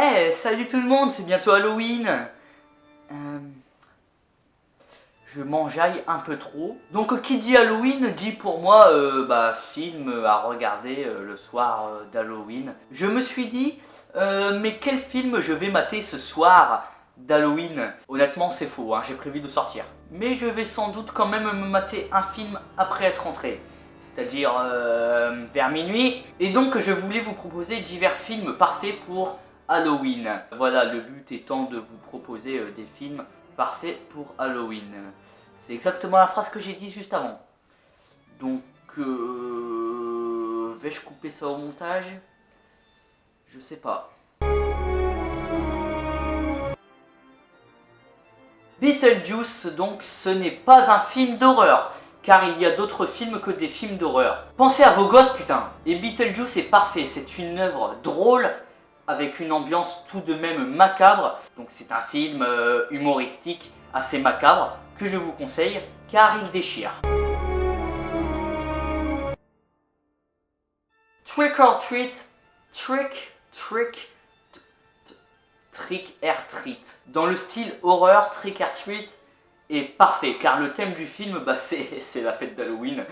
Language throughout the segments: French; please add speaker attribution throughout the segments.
Speaker 1: Hey, salut tout le monde, c'est bientôt Halloween. Je m'enjaille un peu trop. Donc qui dit Halloween dit pour moi film à regarder le soir d'Halloween. Je me suis dit, mais quel film je vais mater ce soir d'Halloween? Honnêtement c'est faux, hein, j'ai prévu de sortir. Mais je vais sans doute quand même me mater un film après être rentré. C'est-à-dire vers minuit. Et donc je voulais vous proposer divers films parfaits pour Halloween. Voilà, le but étant de vous proposer des films parfaits pour Halloween. C'est exactement la phrase que j'ai dit juste avant. Donc, vais-je couper ça au montage? Je sais pas. Beetlejuice, donc, ce n'est pas un film d'horreur, car il y a d'autres films que des films d'horreur. Pensez à vos gosses, putain. Et Beetlejuice est parfait, c'est une œuvre drôle, avec une ambiance tout de même macabre. Donc c'est un film humoristique assez macabre que je vous conseille car il déchire. Trick or Treat, Trick or Treat. Dans le style horreur, Trick or Treat est parfait car le thème du film c'est la fête d'Halloween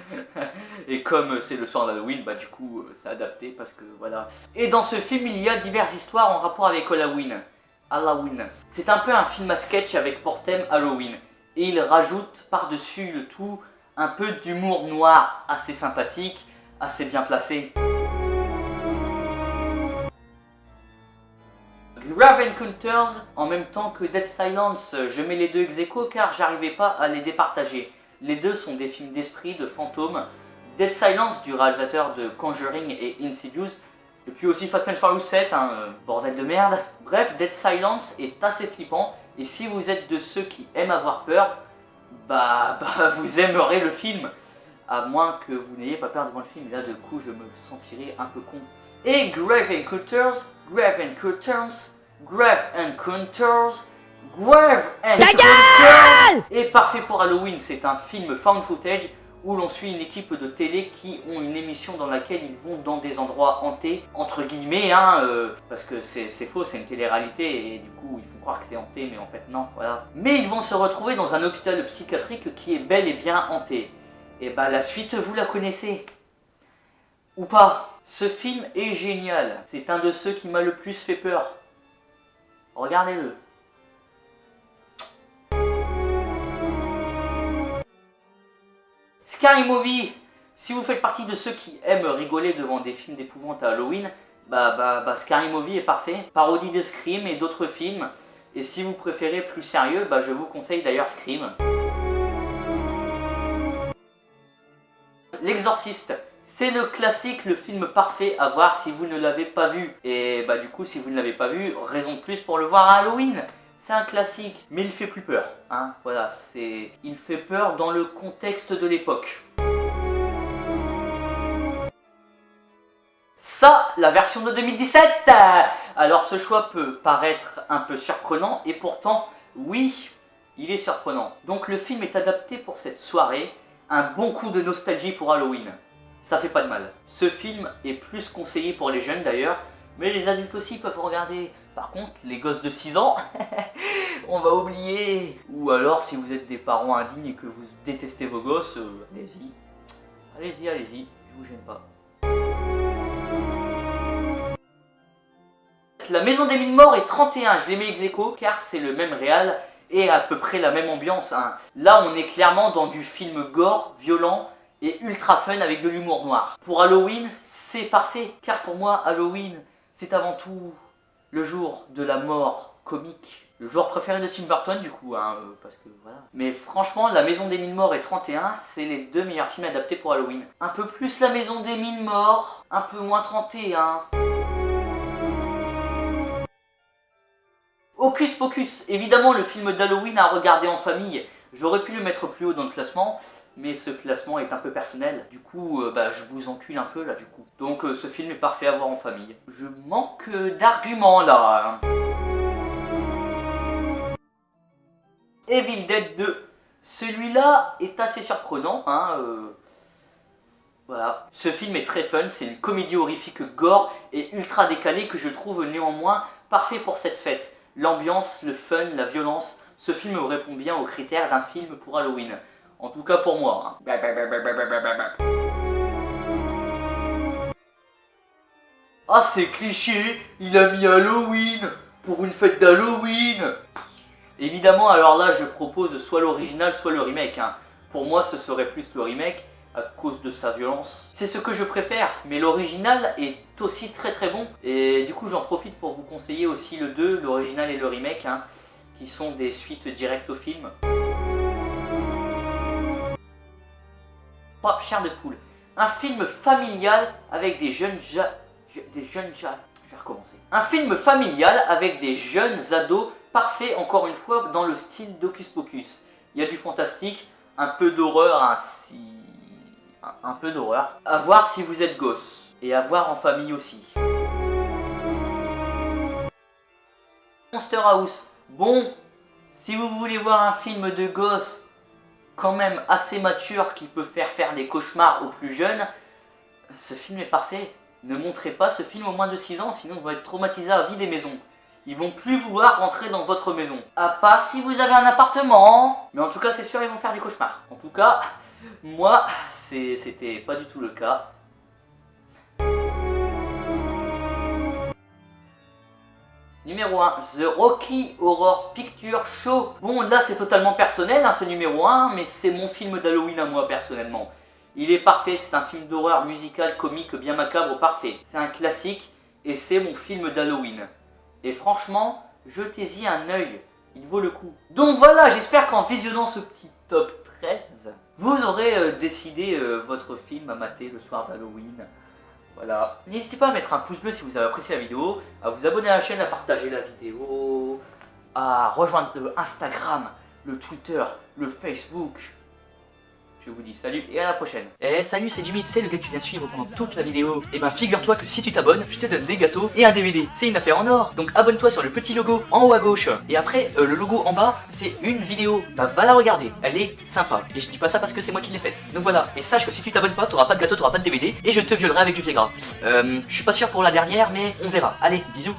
Speaker 1: et comme c'est le soir d'Halloween du coup c'est adapté parce que voilà. Et dans ce film il y a diverses histoires en rapport avec Halloween. C'est un peu un film à sketch avec pour thème Halloween et il rajoute par-dessus le tout un peu d'humour noir assez sympathique, assez bien placé. Grave Encounters en même temps que Dead Silence, je mets les deux ex aequo car j'arrivais pas à les départager. Les deux sont des films d'esprit, de fantômes. Dead Silence du réalisateur de Conjuring et Insidious, et puis aussi Fast and Furious 7, bordel de merde. Bref, Dead Silence est assez flippant et si vous êtes de ceux qui aiment avoir peur, vous aimerez le film. À moins que vous n'ayez pas peur devant le film, là de coup je me sentirais un peu con. Et Grave Encounters est parfait pour Halloween. C'est un film found footage où l'on suit une équipe de télé qui ont une émission dans laquelle ils vont dans des endroits hantés, entre guillemets, parce que c'est faux, c'est une télé-réalité et du coup ils font croire que c'est hanté mais en fait non, voilà. Mais ils vont se retrouver dans un hôpital psychiatrique qui est bel et bien hanté. Et la suite vous la connaissez. Ou pas. Ce film est génial. C'est un de ceux qui m'a le plus fait peur. Regardez-le. Scary Movie. Si vous faites partie de ceux qui aiment rigoler devant des films d'épouvante à Halloween, Scary Movie est parfait. Parodie de Scream et d'autres films. Et si vous préférez plus sérieux, je vous conseille d'ailleurs Scream. L'Exorciste. C'est le classique, le film parfait à voir si vous ne l'avez pas vu. Et du coup, si vous ne l'avez pas vu, raison de plus pour le voir à Halloween. C'est un classique, mais il fait plus peur. Voilà, il fait peur dans le contexte de l'époque. Ça, la version de 2017. Alors ce choix peut paraître un peu surprenant, et pourtant, oui, il est surprenant. Donc le film est adapté pour cette soirée, un bon coup de nostalgie pour Halloween. Ça fait pas de mal. Ce film est plus conseillé pour les jeunes d'ailleurs, mais les adultes aussi peuvent regarder. Par contre, les gosses de 6 ans, on va oublier. Ou alors, si vous êtes des parents indignes et que vous détestez vos gosses, allez-y. Allez-y, je vous gêne pas. La Maison des Mille Morts est 31, je les mets ex aequo car c'est le même réal et à peu près la même ambiance. Là, on est clairement dans du film gore, violent, et ultra fun avec de l'humour noir. Pour Halloween, c'est parfait, car pour moi, Halloween, c'est avant tout le jour de la mort comique. Le jour préféré de Tim Burton, du coup, parce que voilà. Mais franchement, La Maison des Mille Morts et 31, c'est les deux meilleurs films adaptés pour Halloween. Un peu plus La Maison des Mille Morts, un peu moins 31. Hocus Pocus, évidemment le film d'Halloween à regarder en famille. J'aurais pu le mettre plus haut dans le classement, mais ce classement est un peu personnel. Du coup, je vous encule un peu là du coup. Donc ce film est parfait à voir en famille. Je manque d'arguments là. Evil Dead 2. Celui-là est assez surprenant. Voilà. Ce film est très fun, c'est une comédie horrifique gore et ultra décalée que je trouve néanmoins parfait pour cette fête. L'ambiance, le fun, la violence, ce film répond bien aux critères d'un film pour Halloween. En tout cas pour moi. Ah c'est cliché, il a mis Halloween pour une fête d'Halloween. Évidemment, alors là je propose soit l'original soit le remake. Pour moi ce serait plus le remake à cause de sa violence. C'est ce que je préfère, mais l'original est aussi très très bon. Et du coup j'en profite pour vous conseiller aussi le 2, l'original et le remake, qui sont des suites directes au film. Oh, chair de poule. Un film familial avec des jeunes je vais recommencer. Un film familial avec des jeunes ados, parfait encore une fois dans le style d'Hocus Pocus. Il y a du fantastique, un peu d'horreur, un peu d'horreur. À voir si vous êtes gosse, et à voir en famille aussi. Monster House. Bon, si vous voulez voir un film de gosse quand même assez mature qui peut faire des cauchemars aux plus jeunes, ce film est parfait. Ne montrez pas ce film aux moins de 6 ans, sinon vous allez être traumatisé à vie des maisons. Ils vont plus vouloir rentrer dans votre maison. À part si vous avez un appartement. Mais en tout cas, c'est sûr, ils vont faire des cauchemars. En tout cas, moi, c'était pas du tout le cas. Numéro 1, The Rocky Horror Picture Show. Bon, là, c'est totalement personnel, ce numéro 1, mais c'est mon film d'Halloween à moi, personnellement. Il est parfait, c'est un film d'horreur musical, comique, bien macabre, parfait. C'est un classique et c'est mon film d'Halloween. Et franchement, jetez-y un œil, il vaut le coup. Donc voilà, j'espère qu'en visionnant ce petit top 13, vous aurez décidé votre film à mater le soir d'Halloween. Voilà. N'hésitez pas à mettre un pouce bleu si vous avez apprécié la vidéo, à vous abonner à la chaîne, à partager la vidéo, à rejoindre le Instagram, le Twitter, le Facebook. Je vous dis salut et à la prochaine. Eh salut, c'est Jimmy, tu sais le gars que tu viens de suivre pendant toute la vidéo. Et ben figure-toi que si tu t'abonnes, je te donne des gâteaux et un DVD. C'est une affaire en or. Donc abonne-toi sur le petit logo en haut à gauche. Et après, le logo en bas, c'est une vidéo. Bah va la regarder, elle est sympa. Et je dis pas ça parce que c'est moi qui l'ai faite. Donc voilà, et sache que si tu t'abonnes pas, t'auras pas de gâteau, t'auras pas de DVD. Et je te violerai avec du Viagra. Je suis pas sûr pour la dernière, mais on verra. Allez, bisous.